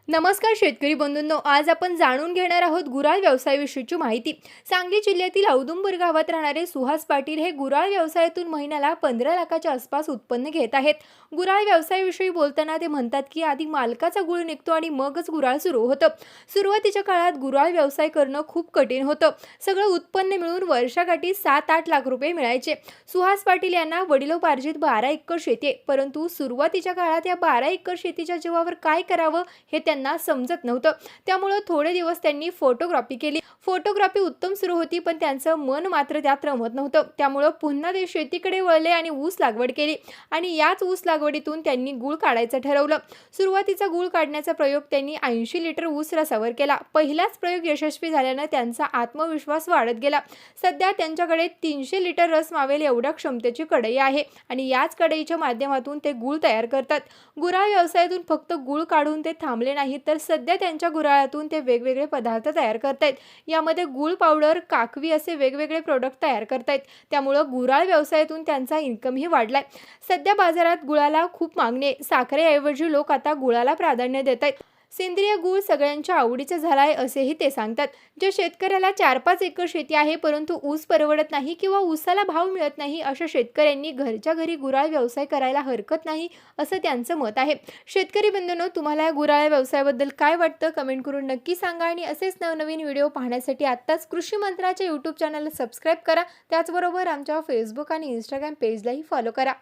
नमस्कार शेतकरी बंधूंनो, आज आपण जाणून घेणार आहोत गुराळ व्यवसायाविषयीची माहिती। सांगली जिल्ह्यातील औदुंबर गावात राहणारे सुहास पाटील हे गुराळ व्यवसायातून महिन्याला 15 लाखाच्या आसपास उत्पन्न घेत आहेत। गुराळ व्यवसायाविषयी बोलताना ते म्हणतात की आधी मालकाचा गुळ निघतो आणि मगच गुराळ सुरू होतं। सुरुवातीच्या काळात गुराळ व्यवसाय करणं खूप कठीण होतं। सगळं उत्पन्न मिळून वर्षाकाठी 7-8 लाख रुपये मिळायचे। सुहास पाटील यांना वडिलोपार्जित 12 एकर शेती आहे, परंतु सुरुवातीच्या काळात या 12 एकर शेतीच्या जीवावर काय करावं हे त्यांना समजत नव्हतं। त्यामुळे थोडे दिवस त्यांनी फोटोग्राफी केली। फोटोग्राफी उत्तम सुरू होती, पण त्यांचं मन मात्र त्यात रमत नव्हतं। त्यामुळे पुन्हा ते शेतीकडे वळले आणि ऊस लागवड केली आणि याच ऊस लागवडीतून त्यांनी गूळ काढायचं ठरवलं। सुरुवातीचा गूळ काढण्याचा प्रयोग त्यांनी 80 लिटर ऊस रसावर केला। पहिलाच प्रयोग यशस्वी झाल्याने त्यांचा आत्मविश्वास वाढत गेला। सध्या त्यांच्याकडे 300 लिटर रस मावेल एवढ्या क्षमतेची कढई आहे आणि याच कढईच्या माध्यमातून ते गूळ तयार करतात। गुराळ व्यवसायातून फक्त गूळ काढून ते थांबले नाही, तर सध्या त्यांच्या गुराळातून ते वेगवेगळे पदार्थ तयार करतायत। यामध्ये गूळ पावडर, काकवी असे वेगवेगळे प्रोडक्ट तयार करतायत। त्यामुळे गुराळ व्यवसायातून त्यांचा इन्कमही वाढलाय। सध्या बाजारात गुळाला खूप मागणी आहे। साखरेऐवजी लोक आता गुळाला प्राधान्य देत आहेत। सेंद्रिय गूळ सगळ्यांच्या आवडीचा झालाय असेही ते सांगतात। ज्या शेतकऱ्याला 4-5 एकर शेती आहे, परंतु ऊस परवडत नाही किंवा ऊसाला भाव मिळत नाही, अशा शेतकऱ्यांनी घरच्या घरी गुराळ व्यवसाय करायला हरकत नाही, असं त्यांचं मत आहे। शेतकरी बंधूंनो, तुम्हाला या गुराळ व्यवसायाबद्दल काय वाटतं कमेंट करून नक्की सांगा आणि असेच नवनवीन व्हिडिओ पाहण्यासाठी आत्ताच कृषी मंत्राच्या YouTube चॅनलला सबस्क्राईब करा। त्याचबरोबर आमच्या Facebook आणि Instagram पेजलाही फॉलो करा।